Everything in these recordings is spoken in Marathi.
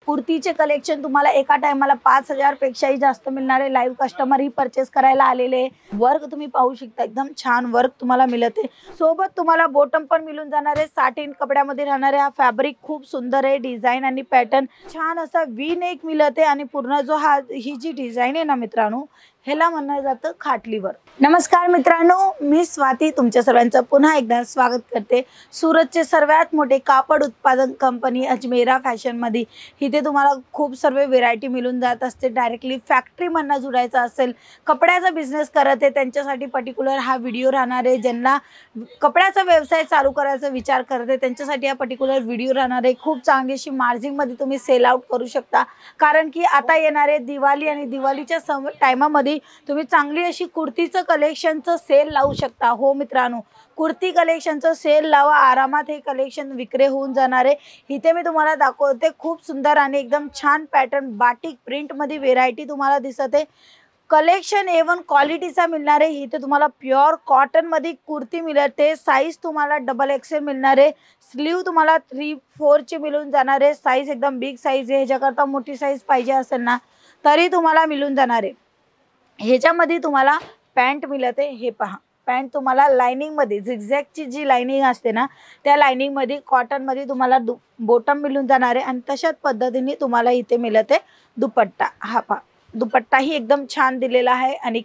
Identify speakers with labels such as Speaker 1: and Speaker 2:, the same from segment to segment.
Speaker 1: कुर्तीचे कलेक्शन तुम्हाला एका टायमाला 5000 पेक्षाही जास्त मिळणार आहे। लाईव्ह कस्टमर ही परचेस करायला आलेले। वर्क तुम्ही पाहू शकता, एकदम छान वर्क तुम्हाला मिळते। सोबत तुम्हाला बॉटम पण मिळून जाणार आहे। साटिन कपड्यामध्ये राहणार आहे। हा फॅब्रिक खूप सुंदर आहे। डिझाइन आणि पॅटर्न छान असा वी नेक मिळते आणि पूर्ण जो ही जी डिझाइन आहे ना मित्रांनो, ह्याला म्हणलं जातं खाटलीवर। नमस्कार मित्रांनो, मी स्वाती तुमच्या सर्वांचं पुन्हा एकदा स्वागत करते। सुरतचे सर्वात मोठे कापड उत्पादन कंपनी अजमेरा फॅशन मध्ये इथे तुम्हाला खूप सर्व व्हेरायटी मिळून जात असते। डायरेक्टली फॅक्टरी मधनं जुडायचं असेल, कपड्याचा बिझनेस करत आहे त्यांच्यासाठी पर्टिक्युलर हा व्हिडिओ राहणार आहे। ज्यांना कपड्याचा व्यवसाय चालू करायचा विचार करत आहे त्यांच्यासाठी हा पर्टिक्युलर व्हिडिओ राहणार आहे। खूप चांगलीशी मार्जिन मध्ये तुम्ही सेल आउट करू शकता, कारण की आता येणारे दिवाळी आणि दिवाळीच्या टाइमामध्ये तुम्ही चांगली अशी कुर्तीचं कलेक्शनचं सेल लावू शकता। हो मित्रांनो, कुर्ती कलेक्शनचं सेल लावा, आरामात हे कलेक्शन विक्री होऊन जाणार आहे। इथे मी तुम्हाला दाखवते खूप सुंदर आणि एकदम छान पॅटर्न बाटिक प्रिंट मध्ये व्हेरायटी तुम्हाला दिसत आहे। कलेक्शन A1 क्वालिटीचा मिळणार आहे। इथे तुम्हाला प्युअर कॉटन मध्ये कुर्ती मिळते। साइज तुम्हाला XXL मिळणार आहे। स्लीव तुम्हाला 3/4 ची मिळून जाणार आहे। साइज एकदम बिग साइज आहे। ह्याच्याकरता मोठी साइज पाहिजे असेल ना तरी तुम्हाला मिळून जाणार आहे। ह्याच्यामध्ये तुम्हाला पॅन्ट मिळते। हे पहा, पॅन्ट तुम्हाला लाइनिंग मध्ये झिगझॅगची जी लाइनिंग असते ना त्या लाइनिंग मध्ये कॉटन मध्ये तुम्हाला बॉटम मिळून जाणार आहे। आणि तशाच पद्धतीने तुम्हाला इथे मिळते दुपट्टा। हा पहा, दुपट्टा ही एकदम छान दिलेला आहे आणि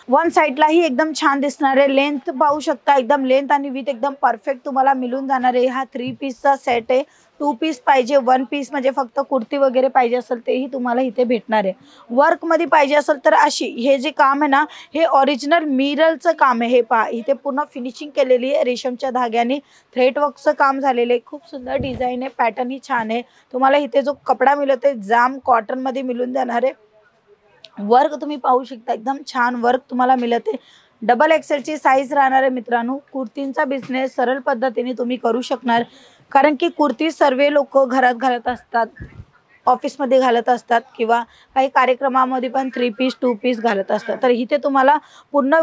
Speaker 1: वन साइडला ही एकदम छान दिसणार आहे। लेंथ पाहू शकता, एकदम लेंथ आणि विथ एकदम परफेक्ट तुम्हाला मिळून जाणार आहे। हा 3 पीसचा सेट आहे। 2 पीस पाहिजे, 1 पीस म्हणजे फक्त कुर्ती वगैरे पाहिजे असेल तेही तुम्हाला इथे भेटणार आहे। वर्क मध्ये पाहिजे असेल तर अशी हे जे काम आहे ना हे ओरिजिनल मिररचं काम आहे। हे पहा, इथे पूर्ण फिनिशिंग केलेली आहे। रेशमच्या धाग्याने थ्रेड वर्कचं काम झालेलं आहे। खूप सुंदर डिझाइन आहे, पॅटर्न ही छान आहे। तुम्हाला इथे जो कपडा मिळतो जाम कॉटन मध्ये मिळून जाणार आहे। वर्क तुम्ही पाहू शकता, एकदम छान वर्क तुम्हाला मिळते। XXL ची साइज राहणार आहे मित्रांनो। कुर्तींचा बिझनेस सरळ पद्धतीने तुम्ही करू शकणार, कारण की कुर्ती सर्व लोक घरात घालत असतात, ऑफिस मध्ये घालत असतात किंवा काही कार्यक्रमामध्ये पण 3 पीस 2 पीस घालत असतात। तर इथे तुम्हाला पूर्ण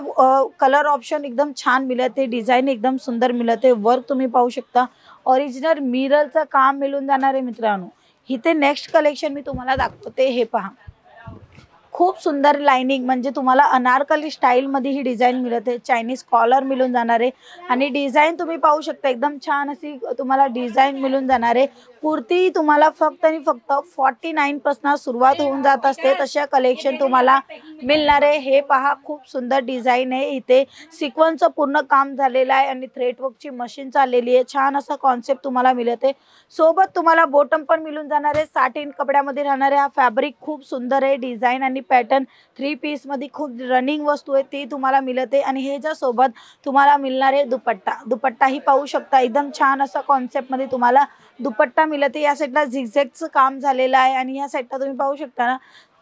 Speaker 1: कलर ऑप्शन एकदम छान मिळते। डिझाइन एकदम सुंदर मिळते। वर्क तुम्ही पाहू शकता, ओरिजिनल मिररचं काम मिळून जाणार आहे मित्रांनो। इथे नेक्स्ट कलेक्शन मी तुम्हाला दाखवते। हे पहा, खूप सुंदर लाइनिंग म्हणजे तुम्हाला अनारकली स्टाईल मध्ये ही डिझाइन मिळते। चायनीज कॉलर मिळून जाणार आहे आणि डिझाइन तुम्ही पाहू शकता, एकदम छान अशी तुम्हाला डिझाइन मिळून जाणार आहे। कुर्ती तुम्हाला फक्त आणि फक्त 49 पासून सुरुवात होऊन जात असते, तशा कलेक्शन तुम्हाला मिळणार आहे। हे पहा, खूप सुंदर डिझाइन आहे। इथे सिक्वेन्सचं पूर्ण काम झालेलं आहे आणि थ्रेड वर्कची मशीन चाललेली आहे। छान असा कॉन्सेप्ट तुम्हाला मिळते। सोबत तुम्हाला बॉटम पण मिळून जाणार आहे। साटिन कपड्यामध्ये राहणार आहे। हा फॅब्रिक खूप सुंदर आहे। डिझाइन आणि पॅटर्न 3 पीस मध्ये खूप रनिंग वस्तू आहे ती तुम्हाला मिळते। आणि ह्याच्या सोबत तुम्हाला मिळणार आहे दुपट्टा। दुपट्टा ही पाहू शकता, एकदम छान असा कॉन्सेप्ट मध्ये तुम्हाला दुपट्टा मिळते। या साईडला झिगझॅगचं काम झालेलं आहे आणि या साईडला तुम्ही पाहू शकता ना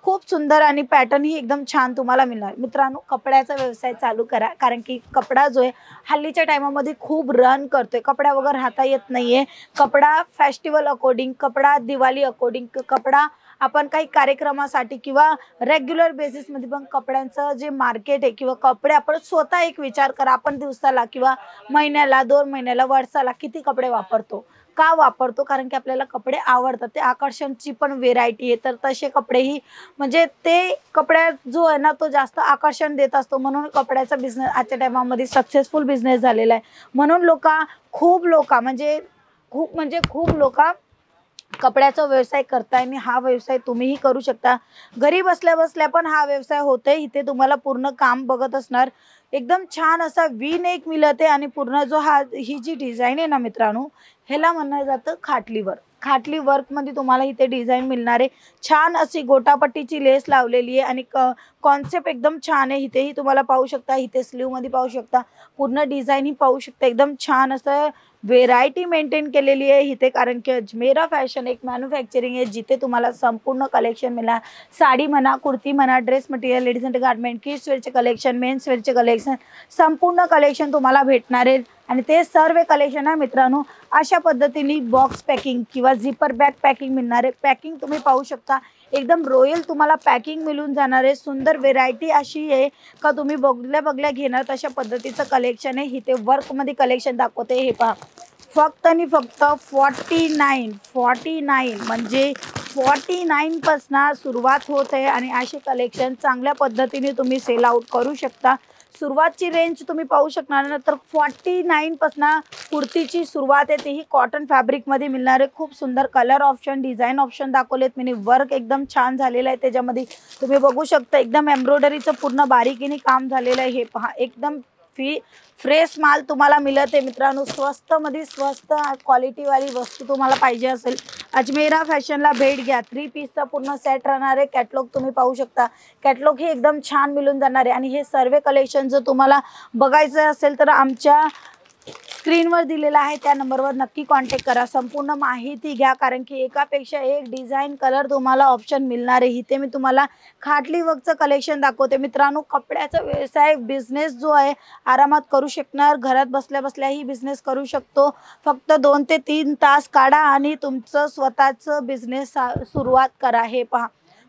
Speaker 1: खूप सुंदर आणि पॅटर्न ही एकदम छान तुम्हाला मिळणार। मित्रांनो, कपड्याचा व्यवसाय चालू करा, कारण की कपडा जो आहे हल्लीच्या टाइमामध्ये खूप रन करतोय। कपड्या वगैरे राहता येत नाहीये। कपडा फेस्टिवल अकॉर्डिंग, कपडा दिवाळी अकॉर्डिंग, कपडा आपण काही कार्यक्रमासाठी किंवा रेग्युलर बेसिस मध्ये पण कपड्यांचं जे मार्केट आहे किंवा कपडे आपण स्वतः एक विचार करा, आपण दिवसाला किंवा महिन्याला 2 महिन्याला वर्षाला किती कपडे वापरतो। का वापरतो? कारण की आपल्याला कपडे आवडतात। ते आकर्षणची पण व्हेरायटी आहे, तर तसे कपडेही म्हणजे ते कपड्या जो आहे ना तो जास्त आकर्षण देत असतो। म्हणून कपड्याचा बिझनेस आजच्या टायमामध्ये सक्सेसफुल बिझनेस झालेला आहे। म्हणून खूप लोक कपड्याचा व्यवसाय करताय आणि हा व्यवसाय तुम्हीही करू शकता। घरी बसल्या बसल्या पण हा व्यवसाय होतोय। इथे तुम्हाला पूर्ण काम बघत असणार, एकदम छान असा वी नेक मिळते आणि पूर्ण जो ही जी डिझाइन आहे ना मित्रांनो, ह्याला म्हणलं जातं खाटलीवर। खाटली वर्क मध्ये तुम्हाला इथे डिझाइन मिळणार आहे। छान अशी गोटापट्टीची लेस लावलेली आहे आणि कॉन्सेप्ट एकदम छान आहे। इथेही तुम्हाला पाहू शकता, इथे स्लीव मध्ये पाहू शकता, पूर्ण डिझाइन ही पाहू शकता। एकदम छान असं व्हेरायटी मेंटेन केलेली आहे इथे, कारण की अजमेरा फॅशन एक मॅन्युफॅक्चरिंग आहे जिथे तुम्हाला संपूर्ण कलेक्शन मिळणार। साडी म्हणा, कुर्ती म्हणा, dress material, ladies and garment, kids वेअरचे कलेक्शन, मेन्स वेअरचे कलेक्शन, संपूर्ण कलेक्शन तुम्हाला भेटणार आहे। आणि ते सर्व कलेक्शन आहे मित्रांनो अशा पद्धतीने बॉक्स पॅकिंग किंवा झिपर बॅग पॅकिंग मिळणार आहे। पॅकिंग तुम्ही पाहू शकता, एकदम रॉयल तुम्हाला पॅकिंग मिळून जाणार आहे। सुंदर व्हेरायटी अशी आहे का तुम्ही बघल्या घेणार तशा पद्धतीचं कलेक्शन आहे। इथे वर्क मध्ये कलेक्शन दाखवते। हे पहा, फक्त आणि फक्त 49 म्हणजे 49 पासून सुरुवात होत आहे आणि असे कलेक्शन चांगल्या पद्धतीने तुम्ही सेल आउट करू शकता। सुरुवातची रेंज तुम्ही पाहू शकणार ना, तर 49 पासून कुर्तीची सुरुवात आहे, तेही कॉटन फॅब्रिकमध्ये मिळणार आहे। खूप सुंदर कलर ऑप्शन, डिझाइन ऑप्शन दाखवलेत मी। वर्क एकदम छान झालेलं आहे, त्याच्यामध्ये तुम्ही बघू शकता एकदम एम्ब्रॉयडरीचं पूर्ण बारीकीने काम झालेलं आहे। हे पहा, एकदम फ्रेश माल तुम्हाला मिळत आहे मित्रांनो। स्वस्त मध्ये स्वस्त क्वालिटी वाली वस्तू तुम्हाला पाहिजे असेल, अजमेरा फॅशनला भेट घ्या। 3 पीसचा पूर्ण सेट राहणार आहे। कॅटलॉग तुम्ही पाहू शकता, कॅटलॉग हे एकदम छान मिळून जाणार आहे। आणि हे सर्व कलेक्शन जर तुम्हाला बघायचं असेल तर आमच्या स्क्रीनवर दिलेला आहे त्या नंबरवर नक्की कॉन्टॅक्ट करा, संपूर्ण माहिती घ्या, कारण की एकापेक्षा एक डिझाइन कलर तुम्हाला ऑप्शन मिळणार आहे। इथे मी तुम्हाला खाटली वर्कचं कलेक्शन दाखवते मित्रांनो। कपड्याचा व्यवसाय बिझनेस जो आहे आरामात करू शकणार, घरात बसल्या बसल्याही बिझनेस करू शकतो। फक्त 2 ते 3 तास काढा आणि तुमचं स्वतःचं बिझनेस सुरुवात करा। हे पहा,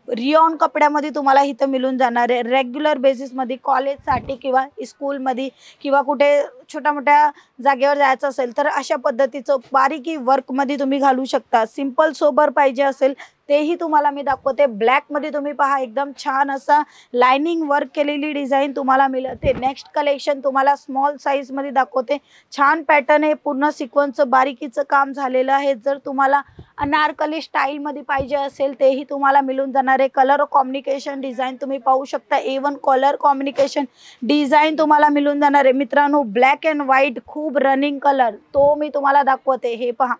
Speaker 1: रियॉन कपड्यामध्ये तुम्हाला इथं मिळून जाणार आहे। रेग्युलर बेसिसमध्ये कॉलेजसाठी किंवा स्कूलमध्ये किंवा कुठे छोट्या मोठ्या जागेवर जायचं असेल तर अशा पद्धतीचं बारीकी वर्कमध्ये तुम्ही घालू शकता। सिंपल सोबर पाहिजे असेल तेही तुम्हाला मी दाखवते। ब्लॅकमध्ये तुम्ही पहा, एकदम छान असा लाइनिंग वर्क केलेली डिझाइन तुम्हाला मिळते। नेक्स्ट कलेक्शन तुम्हाला स्मॉल साईजमध्ये दाखवते। छान पॅटर्न आहे, पूर्ण सिक्वेन्सचं बारीकीचं काम झालेलं आहे। जर तुम्हाला अनारकली स्टाईलमध्ये पाहिजे असेल तेही तुम्हाला मिळून जाणार आहे। कलर कॉम्बिनेशन डिझाइन तुम्ही पाहू शकता, A1 कलर कॉम्बिनेशन डिझाइन तुम्हाला मिळून जाणार आहे मित्रांनो। ब्लॅक अँड व्हाईट खूप रनिंग कलर, तो मी तुम्हाला दाखवते। हे पहा,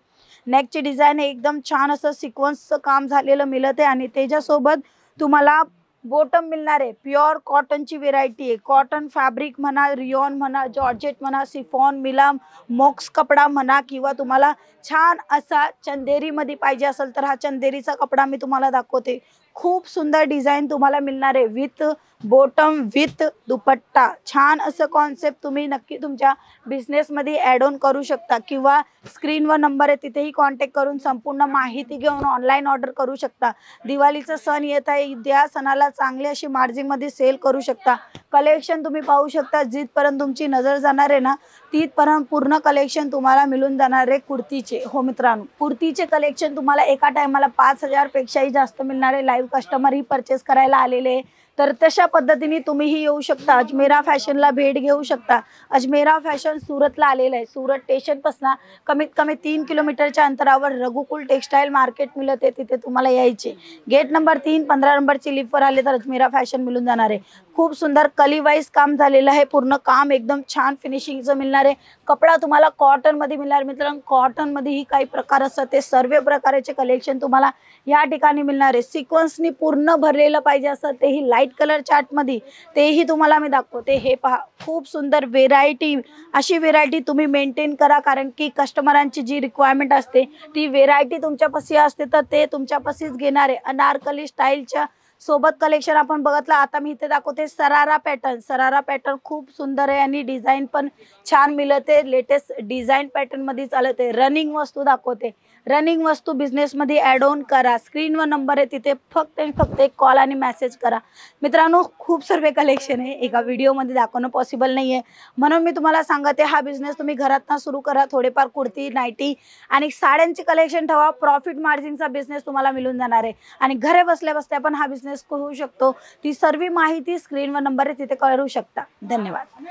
Speaker 1: नेकची डिझाइन एकदम छान असं सिक्वेन्सचं काम झालेलं मिळत आहे आणि त्याच्यासोबत तुम्हाला बॉटम मिळणार आहे। प्युअर कॉटनची व्हेरायटी आहे। कॉटन फॅब्रिक म्हणा, रियॉन म्हणा, जॉर्जेट म्हणा, सिफॉन, मिलाम, मॉक्स कपडा म्हणा, किंवा तुम्हाला छान असा चंदेरीमध्ये पाहिजे असेल तर हा चंदेरीचा कपडा मी तुम्हाला दाखवते। खूप सुंदर डिझाइन तुम्हाला मिळणार आहे, विथ बॉटम विथ दुपट्टा। छान असं कॉन्सेप्ट तुम्ही नक्की तुमच्या बिझनेसमध्ये ॲड ऑन करू शकता, किंवा स्क्रीनवर नंबर आहे तिथेही कॉन्टॅक्ट करून संपूर्ण माहिती घेऊन ऑनलाईन ऑर्डर करू शकता। दिवाळीचा सण येत आहे, त्या सणाला चांगली अशी मार्जिनमध्ये सेल करू शकता। कलेक्शन तुम्ही पाहू शकता, जिथपर्यंत तुमची नजर जाणार आहे ना तिथपर्यंत पूर्ण कलेक्शन तुम्हाला मिळून जाणार आहे कुर्तीचे। हो मित्रांनो, कुर्तीचे कलेक्शन तुम्हाला एका टायमाला 5000 पेक्षाही जास्त मिळणार आहे। लाईव्ह कस्टमर ही परचेस करायला आलेले, तर तशा पद्धतीने तुम्हीही येऊ शकता। अजमेरा फॅशनला भेट घेऊ शकता। अजमेरा फॅशन सुरतला आलेलं आहे। सुरत स्टेशनपासून कमीत कमी 3 किलोमीटरच्या अंतरावर रघुकुल टेक्सटाईल मार्केट मिळते, तिथे तुम्हाला यायचे। गेट नंबर 3 15 नंबरची लिफ्टवर आले तर अजमेरा फॅशन मिळून जाणार आहे। खूप सुंदर कली वाईज काम झालेलं आहे, पूर्ण काम एकदम छान फिनिशिंगचं मिळणार आहे। कपडा तुम्हाला कॉटनमध्ये मिळणार मित्रांनो। कॉटनमध्येही काही प्रकार असतात, ते सर्व प्रकारचे कलेक्शन तुम्हाला या ठिकाणी मिळणार आहे। सिक्वेन्सनी पूर्ण भरलेलं पाहिजे असं तेही लाईट कलर चार्टमध्ये, तेही तुम्हाला मी दाखवते। हे पहा, खूप सुंदर व्हेरायटी, अशी व्हेरायटी तुम्ही मेंटेन करा, कारण की कस्टमरांची जी रिक्वायरमेंट असते ती व्हेरायटी तुमच्यापाशी असते तर ते तुमच्यापाशीच घेणार आहे। अनारकली स्टाईलच्या सोबत कलेक्शन आपण बघितलं। आता मी इथे दाखवते सरारा पॅटर्न। सरारा पॅटर्न खूप सुंदर आहे आणि डिझाइन पण छान मिळते। लेटेस्ट डिझाइन पॅटर्नमध्ये चालते। रनिंग वस्तू दाखवते, रनिंग वस्तू बिझनेसमध्ये ॲड ऑन करा। स्क्रीनवर नंबर आहे तिथे फक्त आणि फक्त एक कॉल आणि मेसेज करा मित्रांनो। खूप सर्व कलेक्शन आहे, एका व्हिडिओमध्ये दाखवणं पॉसिबल नाही आहे, म्हणून मी तुम्हाला सांगते हा बिझनेस तुम्ही घरातनं सुरू करा। थोडेफार कुर्ती, नाईटी आणि साड्यांची कलेक्शन ठेवा। प्रॉफिट मार्जिनचा बिझनेस तुम्हाला मिळून जाणार आहे आणि घरे बसल्या बसल्या पण हा बिझनेस होऊ शकतो। ती सर्व माहिती स्क्रीनवर नंबर आहे तिथे करू शकता। धन्यवाद।